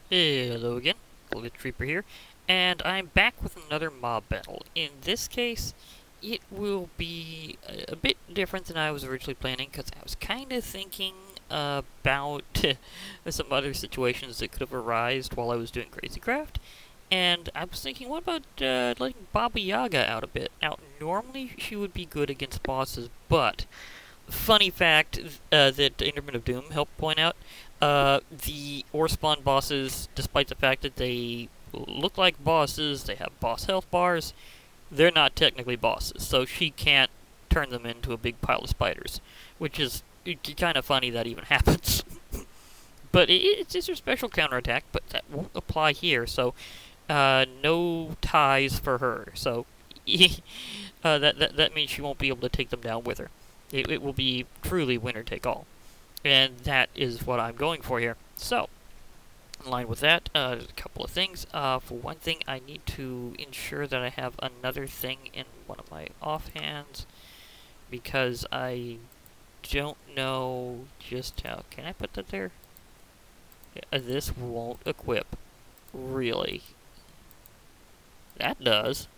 Hello again, Witchery here, and I'm back with another mob battle. In this case, it will be a bit different than I was originally planning, because I was kind of thinking about some other situations that could have arisen while I was doing Crazy Craft, and I was thinking, what about letting Baba Yaga out a bit? Now, normally she would be good against bosses, but funny fact that Interment of Doom helped point out, the OreSpawn bosses, despite the fact that they look like bosses, they have boss health bars, they're not technically bosses, so she can't turn them into a big pile of spiders, which is kind of funny that even happens. But it's just a special counterattack, but that won't apply here, so no ties for her. So that means she won't be able to take them down with her. It will be truly winner take all. And that is what I'm going for here. So, in line with that, there's a couple of things. For one thing, I need to ensure that I have another thing in one of my offhands, because I don't know just how. Can I put that there? Yeah, this won't equip. Really? That does.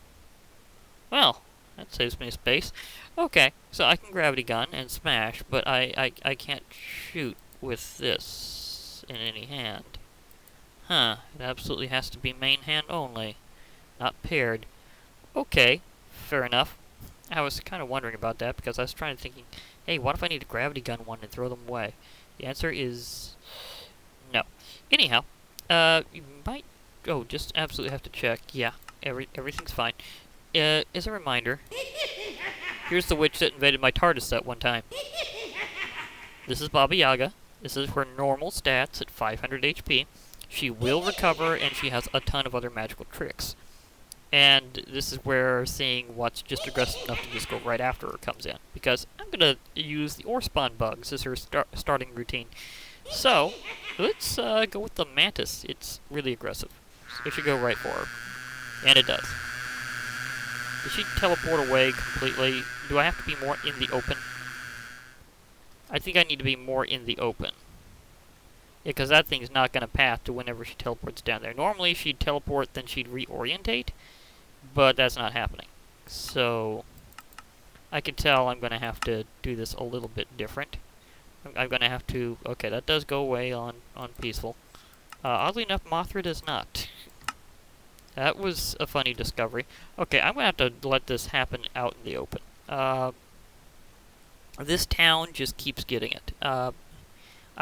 Well, that saves me space. Okay, so I can gravity gun and smash, but I can't shoot with this in any hand. Huh, it absolutely has to be main hand only, not paired. Okay, fair enough. I was kind of wondering about that because I was thinking, hey, what if I need a gravity gun one and throw them away? The answer is no. Anyhow, you might, just absolutely have to check. Yeah, everything's fine. As a reminder, here's the witch that invaded my TARDIS that one time. This is Baba Yaga. This is her normal stats at 500 HP. She will recover, and she has a ton of other magical tricks. And this is where seeing what's just aggressive enough to just go right after her comes in. Because I'm going to use the OreSpawn bugs as her starting routine. So, let's go with the Mantis. It's really aggressive. So it should go right for her. And it does. Does she teleport away completely? Do I have to be more in the open? I think I need to be more in the open. Yeah, because that thing's not going to path to whenever she teleports down there. Normally, she'd teleport, then she'd reorientate, but that's not happening. So, I can tell I'm going to have to do this a little bit different. I'm going to have to... Okay, that does go away on Peaceful. Oddly enough, Mothra does not. That was a funny discovery. Okay, I'm going to have to let this happen out in the open. This town just keeps getting it. I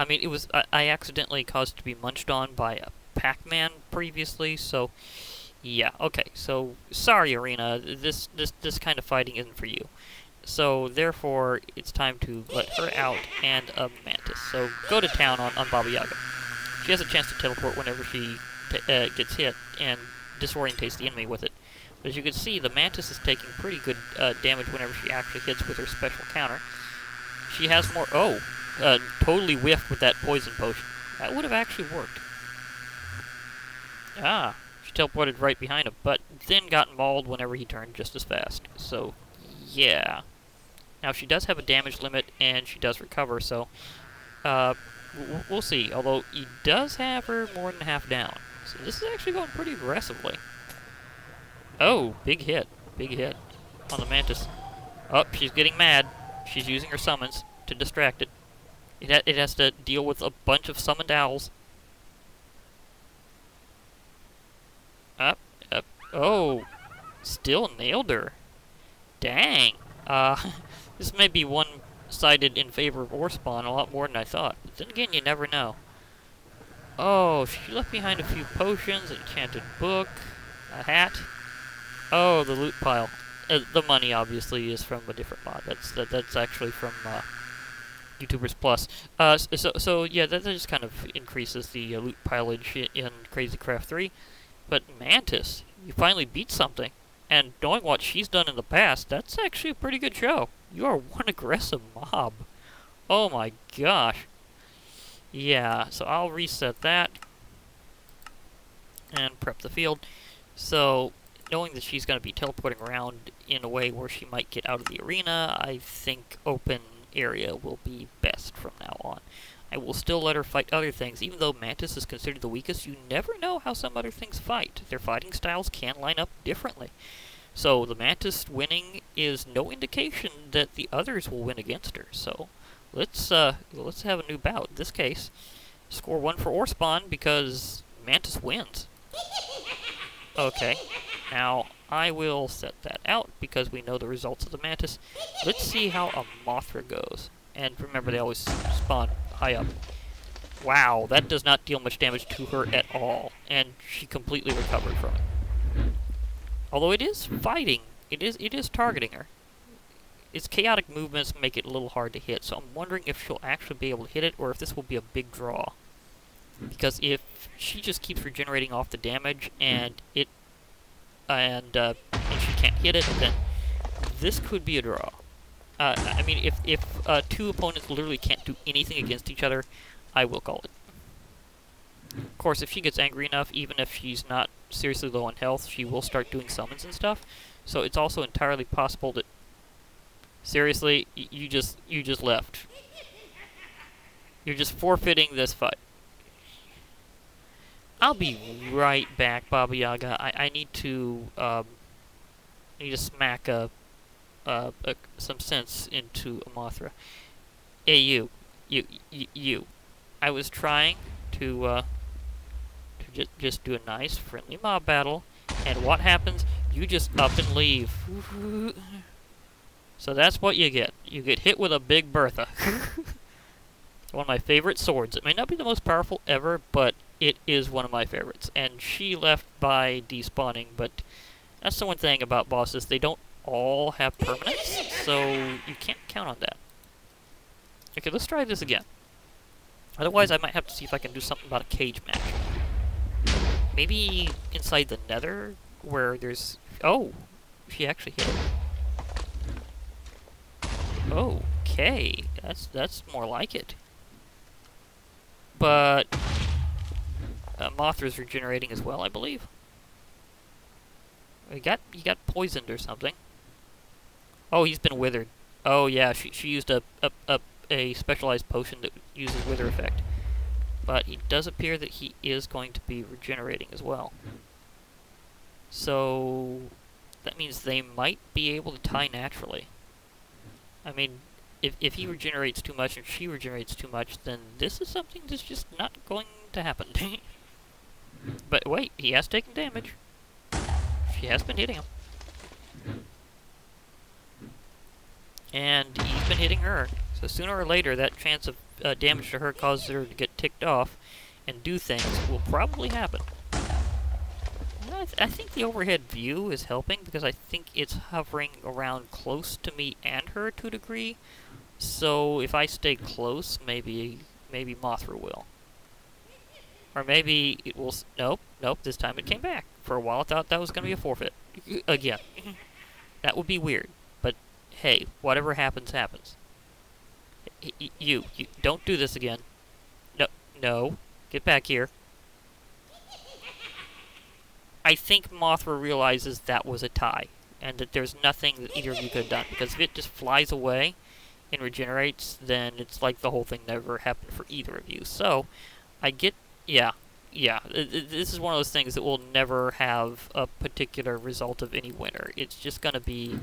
mean, I accidentally caused it to be munched on by a Pac-Man previously, so yeah. Okay, so sorry, Arena. This kind of fighting isn't for you. So therefore, it's time to let her out and a Mantis. So go to town on Baba Yaga. She has a chance to teleport whenever she gets hit and disorientates the enemy with it. But as you can see, the Mantis is taking pretty good damage whenever she actually hits with her special counter. She has more... totally whiffed with that poison potion. That would have actually worked. Ah, she teleported right behind him, but then got mauled whenever he turned just as fast. So, yeah. Now, she does have a damage limit, and she does recover, so... we'll see. Although, he does have her more than half down. So this is actually going pretty aggressively. Oh, big hit. Big hit on the Mantis. Oh, she's getting mad. She's using her summons to distract it. It has to deal with a bunch of summoned owls. Up, up. Oh, still nailed her. Dang. This may be one-sided in favor of OreSpawn a lot more than I thought. But then again, you never know. Oh, she left behind a few potions, an enchanted book, a hat. Oh, the loot pile. The money obviously is from a different mod. That's actually from YouTubers Plus. So yeah, that just kind of increases the loot pileage in Crazy Craft 3. But Mantis, you finally beat something. And knowing what she's done in the past, that's actually a pretty good show. You are one aggressive mob. Oh my gosh. Yeah, so I'll reset that. And prep the field. So, knowing that she's going to be teleporting around in a way where she might get out of the arena, I think open area will be best from now on. I will still let her fight other things. Even though Mantis is considered the weakest, you never know how some other things fight. Their fighting styles can line up differently. So the Mantis winning is no indication that the others will win against her. So let's have a new bout. In this case, score 1 for OreSpawn because Mantis wins. Okay, now I will set that out because we know the results of the Mantis. Let's see how a Mothra goes. And remember, they always spawn high up. Wow, that does not deal much damage to her at all. And she completely recovered from it. Although it is fighting, it is targeting her. Its chaotic movements make it a little hard to hit, so I'm wondering if she'll actually be able to hit it, or if this will be a big draw. Because if she just keeps regenerating off the damage, and she can't hit it, then this could be a draw. I mean, if two opponents literally can't do anything against each other, I will call it. Of course, if she gets angry enough, even if she's not seriously low on health, she will start doing summons and stuff. So it's also entirely possible that... Seriously, you just left. You're just forfeiting this fight. I'll be right back, Baba Yaga. I need to smack some sense into a Mothra. Hey, you. I was trying to just do a nice, friendly mob battle, and what happens? You just up and leave. So that's what you get. You get hit with a big Bertha. One of my favorite swords. It may not be the most powerful ever, but it is one of my favorites. And she left by despawning, but that's the one thing about bosses. They don't all have permanence, so you can't count on that. Okay, let's try this again. Otherwise, I might have to see if I can do something about a cage match. Maybe inside the nether, where there's... Oh! She actually hit it. Okay, that's more like it. But Mothra's regenerating as well, I believe. You got poisoned or something. Oh, he's been withered. Oh yeah, she used a specialized potion that uses wither effect. But it does appear that he is going to be regenerating as well. So that means they might be able to tie naturally. I mean, if he regenerates too much and she regenerates too much, then this is something that's just not going to happen. But wait, he has taken damage. She has been hitting him. And he's been hitting her. So sooner or later, that chance of damage to her causes her to get ticked off and do things will probably happen. I think the overhead view is helping because I think it's hovering around close to me and her to a degree. So if I stay close, maybe Mothra will. Or maybe it will... Nope, this time it came back. For a while I thought that was going to be a forfeit. Again. That would be weird. But hey, whatever happens, happens. You don't do this again. No. Get back here. I think Mothra realizes that was a tie, and that there's nothing that either of you could have done, because if it just flies away and regenerates, then it's like the whole thing never happened for either of you. So, I get... Yeah. This is one of those things that will never have a particular result of any winner. It's just going to be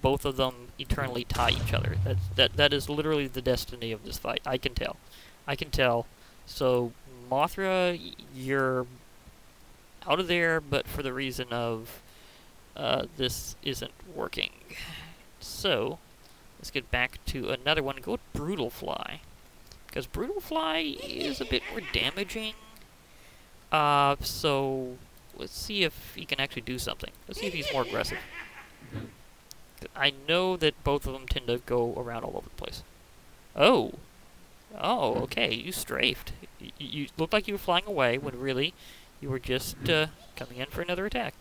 both of them eternally tie each other. That is literally the destiny of this fight. I can tell. So, Mothra, you're out of there, but for the reason of this isn't working. So, let's get back to another one. Go with Brutal Fly. Because Brutal Fly is a bit more damaging. So, let's see if he can actually do something. Let's see if he's more aggressive. I know that both of them tend to go around all over the place. Oh, okay, you strafed. You looked like you were flying away, when really, you were just coming in for another attack.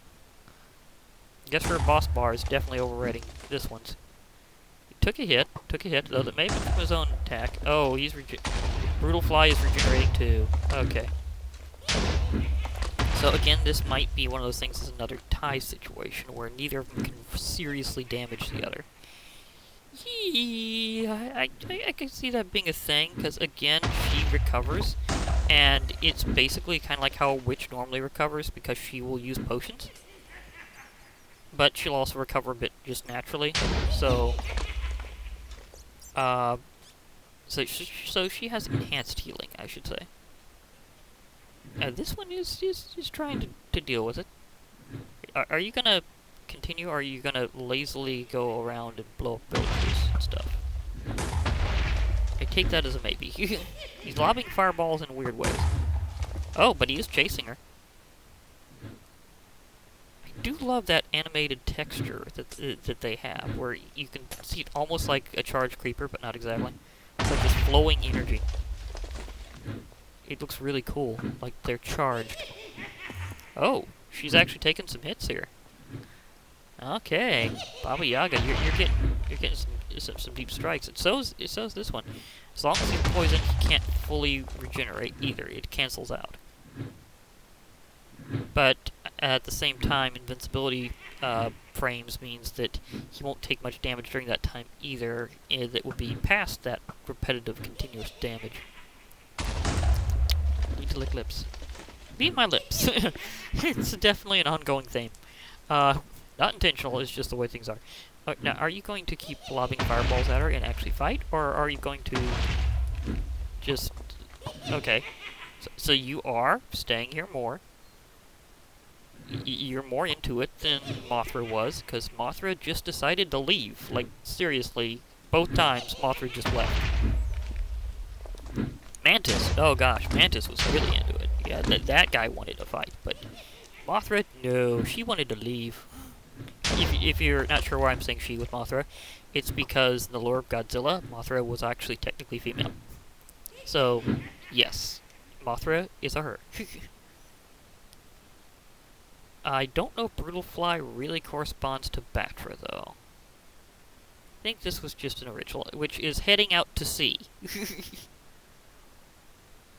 Guess her boss bar is definitely overriding this one's. He took a hit, though that may have been from his own attack. Oh, he's Brutal Fly is regenerating too. Okay. So again, this might be one of those things as another tie situation, where neither of them can seriously damage the other. Yeah, I can see that being a thing, because again, she recovers, and it's basically kind of like how a witch normally recovers, because she will use potions. But she'll also recover a bit just naturally, so... So she has enhanced healing, I should say. This one is trying to deal with it. Are you gonna continue, or are you gonna lazily go around and blow up villages and stuff? I take that as a maybe. He's lobbing fireballs in weird ways. Oh, but he is chasing her. I do love that animated texture that they have, where you can see it almost like a charged creeper, but not exactly. It's like this flowing energy. It looks really cool, like they're charged. Oh, she's actually taking some hits here. Okay, Baba Yaga, you're getting some deep strikes. And so's this one. As long as he's poisoned, he can't fully regenerate either. It cancels out. But at the same time, invincibility frames means that he won't take much damage during that time either. That would be past that repetitive, continuous damage. Need to lick lips. Leave my lips. It's definitely an ongoing theme. Not intentional, it's just the way things are. Now, are you going to keep lobbing fireballs at her and actually fight? Or are you going to just... Okay. So you are staying here more. You're more into it than Mothra was, because Mothra just decided to leave. Like, seriously, both times Mothra just left. Mantis, oh gosh, Mantis was really into it. Yeah, that guy wanted to fight, but Mothra, no, she wanted to leave. If you're not sure why I'm saying she with Mothra, it's because in the lore of Godzilla, Mothra was actually technically female. So, yes, Mothra is a her. I don't know if Brutal Fly really corresponds to Batra, though. I think this was just an original, which is heading out to sea.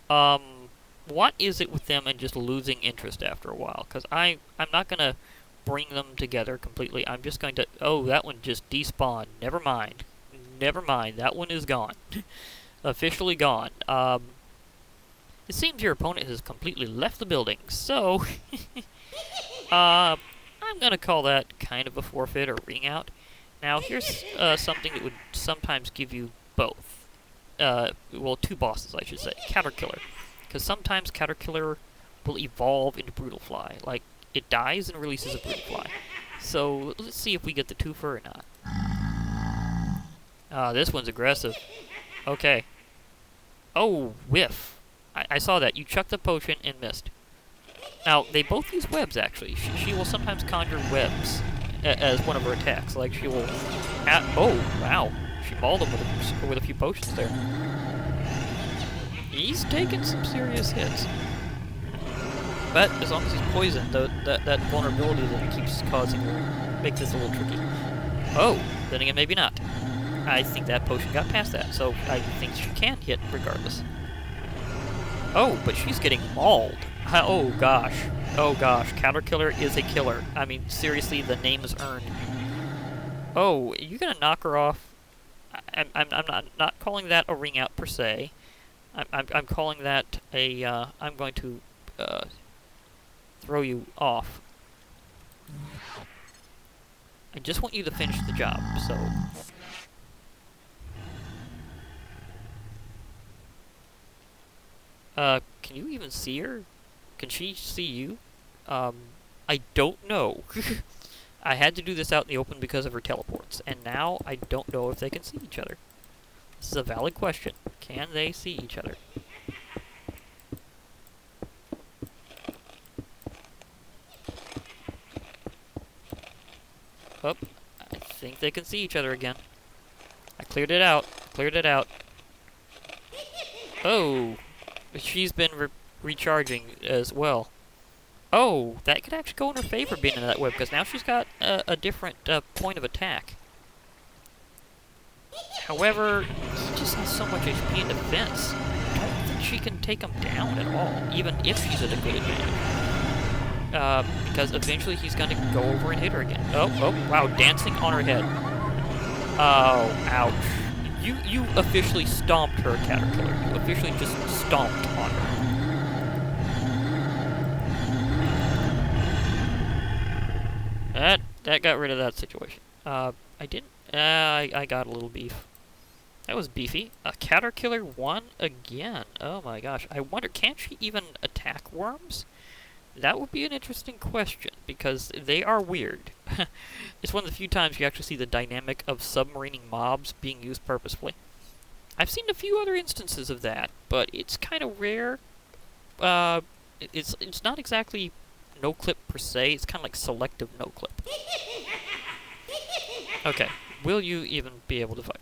What is it with them and just losing interest after a while? Because I'm not going to bring them together completely. I'm just going to... Oh, that one just despawned. Never mind. Never mind. That one is gone. Officially gone. It seems your opponent has completely left the building, so... I'm going to call that kind of a forfeit or ring out. Now, here's something that would sometimes give you both. Well, two bosses, I should say. Caterkiller. Because sometimes Caterkiller will evolve into Brutal Fly. Like, it dies and releases a Brutal Fly. So, let's see if we get the twofer or not. This one's aggressive. Okay. Oh, whiff. I saw that. You chucked the potion and missed. Now, they both use webs, actually. She will sometimes conjure webs as one of her attacks. Like, she will... Oh, wow. She mauled him with a few potions there. He's taking some serious hits. But as long as he's poisoned, that vulnerability that it keeps causing will make this a little tricky. Oh, then again, maybe not. I think that potion got past that, so I think she can hit regardless. Oh, but she's getting mauled. Oh gosh. Oh gosh. Caterkiller is a killer. I mean, seriously, the name is earned. Oh, you're gonna knock her off? I'm not calling that a ring out per se. I'm calling that a I'm going to throw you off. I just want you to finish the job, so. Can you even see her? Can she see you? I don't know. I had to do this out in the open because of her teleports, and now I don't know if they can see each other. This is a valid question. Can they see each other? Oh, I think they can see each other again. I cleared it out. Cleared it out. Oh, she's been recharging as well. Oh, that could actually go in her favor being in that web, because now she's got a different point of attack. However, he just has so much HP and defense. I don't think she can take him down at all, even if she's at a good advantage. Because eventually he's going to go over and hit her again. Oh, wow, dancing on her head. Oh, ouch. You officially stomped her, Caterpillar. You officially just stomped on her. That got rid of that situation. I didn't... I got a little beef. That was beefy. A Caterpillar won again. Oh my gosh. I wonder, can't she even attack worms? That would be an interesting question, because they are weird. It's one of the few times you actually see the dynamic of submarining mobs being used purposefully. I've seen a few other instances of that, but it's kind of rare. It's not exactly no-clip per se, it's kind of like selective no-clip. Okay, will you even be able to fight?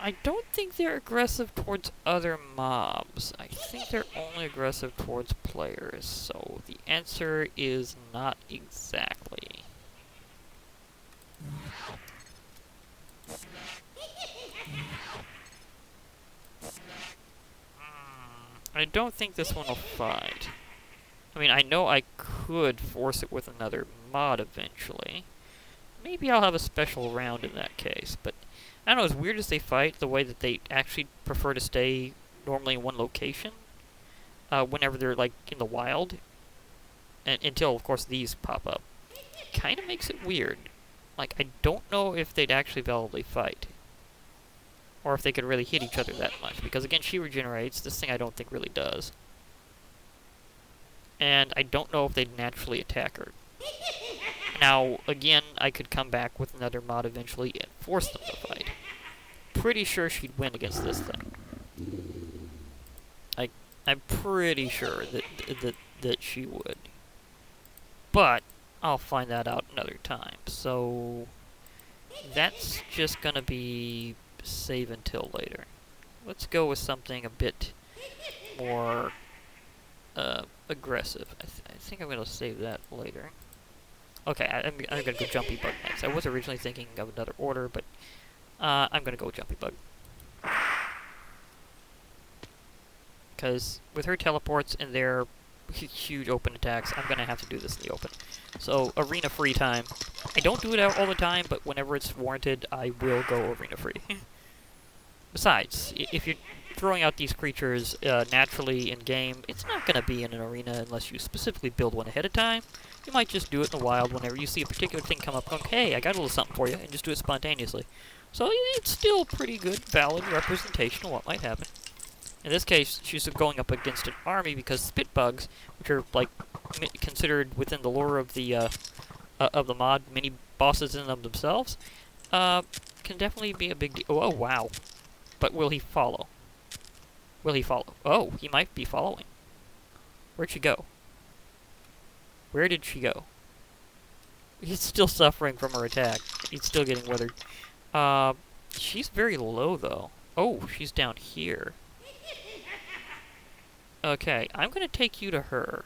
I don't think they're aggressive towards other mobs. I think they're only aggressive towards players, so the answer is not exactly. I don't think this one will fight. I mean, I know I could force it with another mod eventually. Maybe I'll have a special round in that case, but I don't know, as weird as they fight, the way that they actually prefer to stay normally in one location, whenever they're, like, in the wild, and until, of course, these pop up, kind of makes it weird. Like, I don't know if they'd actually validly fight, or if they could really hit each other that much, because, again, she regenerates, this thing I don't think really does. And I don't know if they'd naturally attack her. Now, again, I could come back with another mod eventually and force them to fight. Pretty sure she'd win against this thing. I'm pretty sure that she would. But I'll find that out another time. So that's just gonna be save until later. Let's go with something a bit more aggressive. I think I'm gonna save that later. Okay, I'm gonna go Jumpy Bug next. I was originally thinking of another order, but I'm gonna go with Jumpy Bug. Because with her teleports and their huge open attacks, I'm gonna have to do this in the open. So, arena free time. I don't do it all the time, but whenever it's warranted, I will go arena free. Besides, if you're throwing out these creatures naturally in-game, it's not gonna be in an arena unless you specifically build one ahead of time. You might just do it in the wild whenever you see a particular thing come up, going, hey, I got a little something for you, and just do it spontaneously. So it's still pretty good, valid representation of what might happen. In this case, she's going up against an army because spit bugs, which are like considered within the lore of the mod mini bosses in them themselves, can definitely be a big deal. Oh wow! But will he follow? Will he follow? Oh, he might be following. Where'd she go? Where did she go? He's still suffering from her attack. He's still getting withered. She's very low though. Oh, she's down here. Okay, I'm gonna take you to her.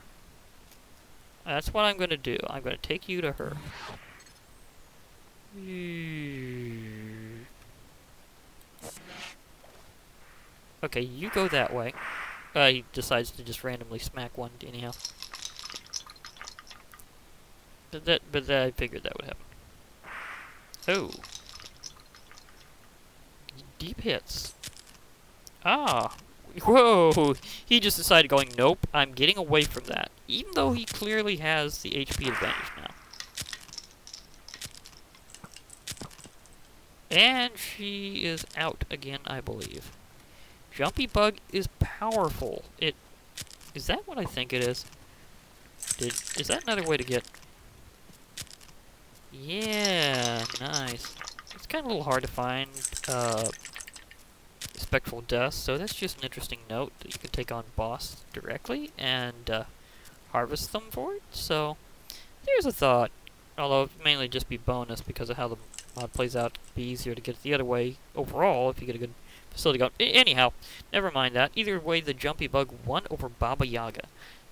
That's what I'm gonna do. I'm gonna take you to her. Okay, you go that way. He decides to just randomly smack one anyhow. But I figured that would happen. Oh. Deep hits. Ah. Whoa! He just decided going, nope, I'm getting away from that. Even though he clearly has the HP advantage now. And she is out again, I believe. Jumpy Bug is powerful. Is that what I think it is? Is that another way to get... Yeah, nice. It's kind of a little hard to find, spectral dust, so that's just an interesting note that you can take on boss directly and harvest them for it. So there's a thought, although it mainly just be bonus because of how the mod plays out. It'd be easier to get it the other way overall if you get a good facility going. Anyhow, never mind that. Either way, the Jumpy Bug won over Baba Yaga.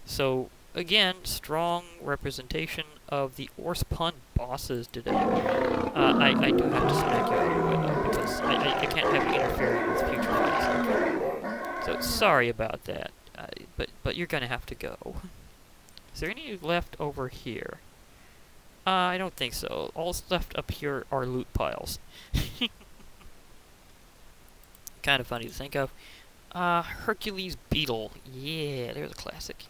So again, strong representation of the OreSpawn bosses today. I do have to smack you out of the way though, because I can't have you interfering with future fights. So sorry about that, but you're gonna have to go. Is there any left over here? I don't think so. All that's left up here are loot piles. Kind of funny to think of. Hercules beetle. Yeah, there's a classic.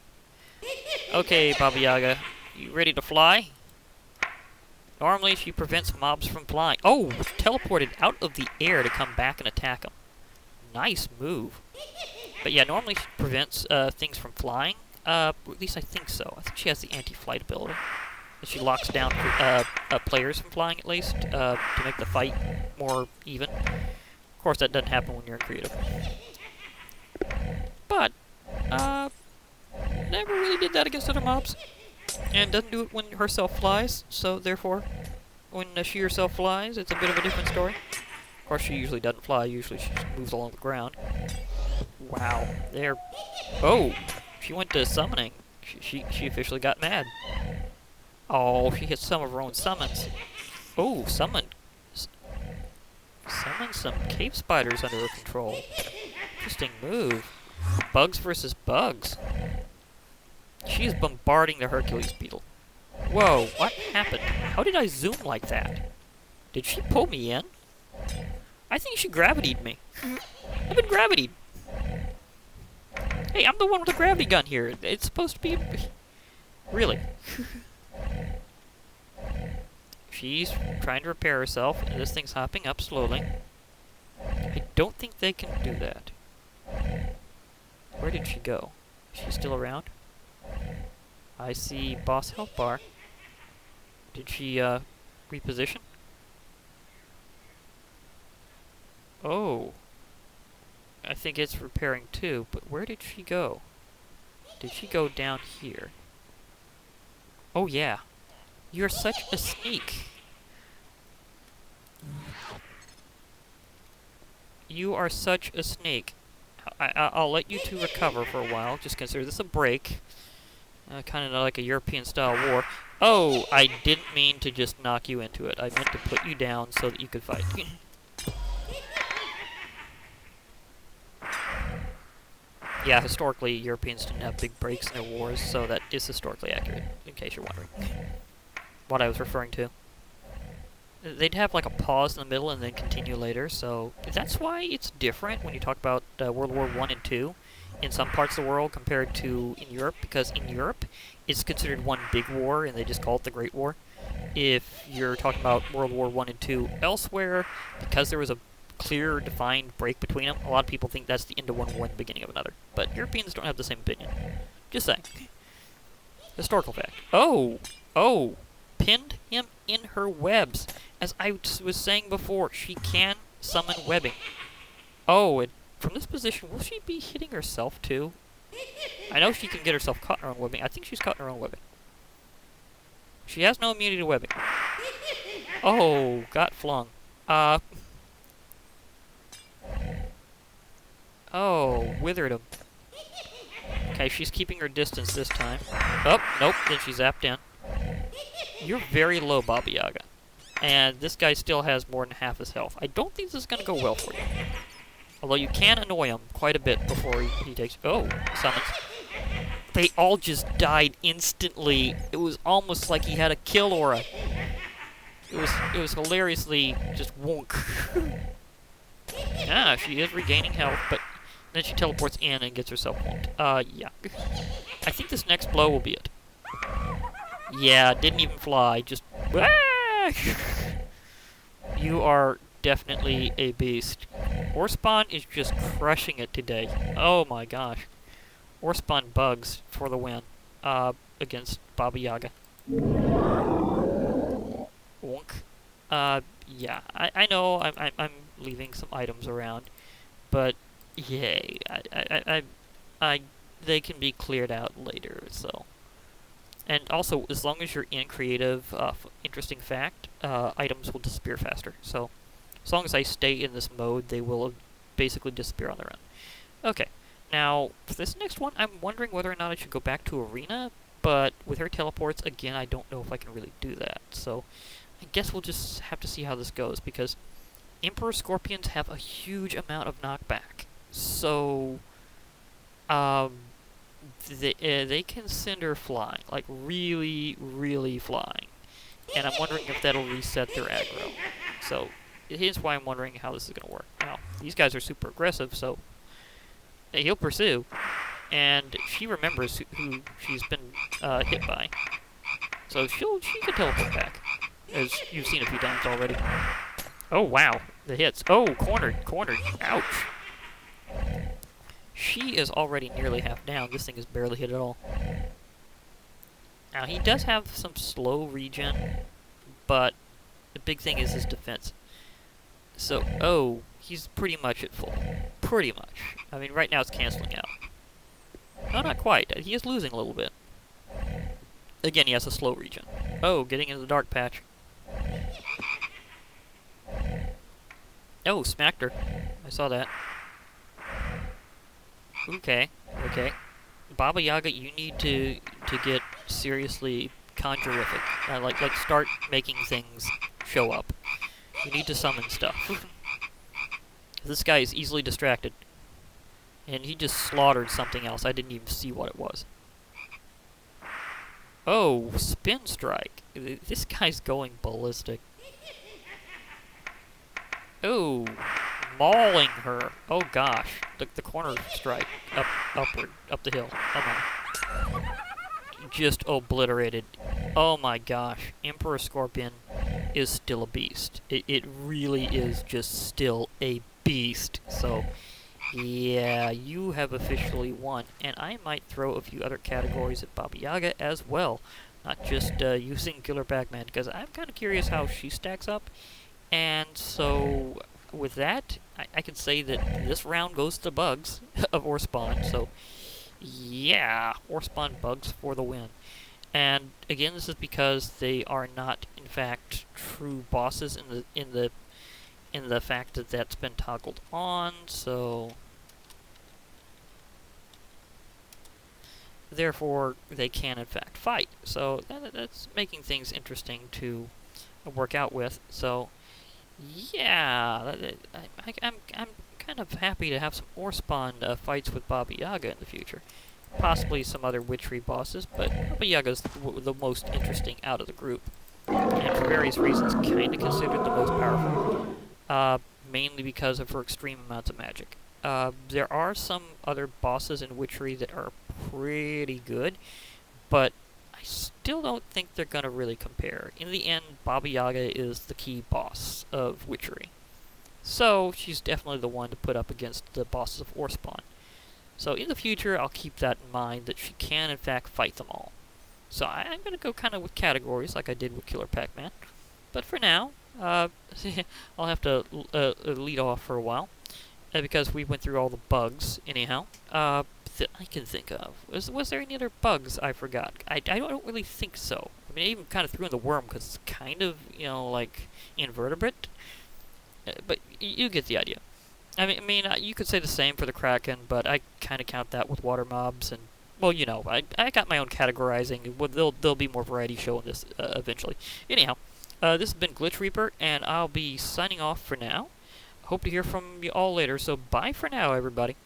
Okay, Baba Yaga, you ready to fly? Normally, she prevents mobs from flying. Oh, teleported out of the air to come back and attack them. Nice move. But yeah, normally she prevents things from flying. At least I think so. I think she has the anti-flight ability. She locks down players from flying, at least, to make the fight more even. Of course, that doesn't happen when you're in creative. But, never really did that against other mobs. And doesn't do it when herself flies, so therefore, when she herself flies, it's a bit of a different story. Of course, she usually doesn't fly, usually she just moves along the ground. Wow, there. Oh, she went to summoning. She officially got mad. Oh, she hit some of her own summons. Oh, summoned some cave spiders under her control. Interesting move. Bugs versus bugs. She is bombarding the Hercules beetle. Whoa, what happened? How did I zoom like that? Did she pull me in? I think she gravitied me. I've been gravitied. Hey, I'm the one with the gravity gun here. It's supposed to be... Really? She's trying to repair herself, and this thing's hopping up slowly. I don't think they can do that. Where did she go? Is she still around? I see boss health bar. Did she, reposition? Oh. I think it's repairing too, but where did she go? Did she go down here? Oh yeah. You're such a sneak. You are such a snake. I'll let you two recover for a while. Just consider this a break. Kind of like a European-style war. Oh, I didn't mean to just knock you into it. I meant to put you down so that you could fight. Yeah, historically, Europeans didn't have big breaks in their wars, so that is historically accurate, in case you're wondering what I was referring to. They'd have like a pause in the middle and then continue later, so that's why it's different when you talk about World War I and II in some parts of the world compared to in Europe, because in Europe it's considered one big war and they just call it the Great War. If you're talking about World War I and II elsewhere, because there was a clear, defined break between them, a lot of people think that's the end of one war and the beginning of another. But Europeans don't have the same opinion. Just saying. Historical fact. Oh! Oh! Pinned him in her webs. As I was saying before, she can summon webbing. Oh, and from this position, will she be hitting herself too? I know she can get herself caught in her own webbing. I think she's caught in her own webbing. She has no immunity to webbing. Oh, got flung. Oh, withered him. Okay, she's keeping her distance this time. Oh, nope, then she zapped in. You're very low, Baba Yaga. And this guy still has more than half his health. I don't think this is going to go well for you. Although you can annoy him quite a bit before he takes... Oh, summons. They all just died instantly. It was almost like he had a kill aura. It was hilariously just wonk. Yeah, she is regaining health, but then she teleports in and gets herself wonked. Yeah. I think this next blow will be it. Yeah, didn't even fly, just... You are definitely a beast. OreSpawn is just crushing it today. Oh my gosh. OreSpawn bugs for the win. Against Baba Yaga. Wonk. Yeah. I know I'm leaving some items around, but yay. They can be cleared out later, so. And also, as long as you're in creative, interesting fact, items will disappear faster. So, as long as I stay in this mode, they will basically disappear on their own. Okay, now, for this next one, I'm wondering whether or not I should go back to Arena, but with her teleports, again, I don't know if I can really do that. So, I guess we'll just have to see how this goes, because Emperor Scorpions have a huge amount of knockback. So, they can send her flying, like really, really flying. and I'm wondering if that'll reset their aggro. So here's why I'm wondering how this is going to work. Now, these guys are super aggressive, so he'll pursue, and she remembers who she's been hit by. So she can teleport back, as you've seen a few times already. Oh, wow. The hits. Oh, cornered. Ouch. She is already nearly half down. This thing is barely hit at all. Now, he does have some slow regen, but the big thing is his defense. So, oh, he's pretty much at full. Pretty much. I mean, right now it's canceling out. No, not quite. He is losing a little bit. Again, he has a slow regen. Oh, getting into the dark patch. Oh, smacked her. I saw that. Okay. Baba Yaga, you need to get seriously conjurific. Like start making things show up. You need to summon stuff. This guy is easily distracted. And he just slaughtered something else. I didn't even see what it was. Oh, spin strike. This guy's going ballistic. Oh, mauling her. Oh gosh, the corner strike upward, up the hill. Oh my. Just obliterated. Oh my gosh, Emperor Scorpion is still a beast. It really is just still a beast. So, yeah, you have officially won. And I might throw a few other categories at Baba Yaga as well. Not just using Killer Pac-Man, because I'm kind of curious how she stacks up. And so, with that, I can say that this round goes to Bugs of OreSpawn. So, yeah, OreSpawn Bugs for the win. And again, this is because they are not, in fact, true bosses in the fact that that's been toggled on. So, therefore, they can in fact fight. So that's making things interesting to work out with. So. Yeah, I'm kind of happy to have some OreSpawn fights with Baba Yaga in the future. Possibly some other Witchery bosses, but Baba Yaga's the most interesting out of the group. And for various reasons, kind of considered the most powerful. Mainly because of her extreme amounts of magic. There are some other bosses in Witchery that are pretty good, but I still don't think they're going to really compare. In the end, Baba Yaga is the key boss of Witchery. So, she's definitely the one to put up against the bosses of OreSpawn. So, in the future, I'll keep that in mind, that she can, in fact, fight them all. So, I'm going to go kind of with categories, like I did with Killer Pac-Man. But for now, I'll have to lead off for a while, because we went through all the bugs, anyhow. That I can think of. Was there any other bugs I forgot? I don't really think so. I mean, I even kind of threw in the worm because it's kind of, like invertebrate. But you get the idea. I mean, you could say the same for the Kraken, but I kind of count that with water mobs and, well, I got my own categorizing. There'll be more variety shown this eventually. Anyhow, this has been Glitch Reaper, and I'll be signing off for now. Hope to hear from you all later. So bye for now, everybody.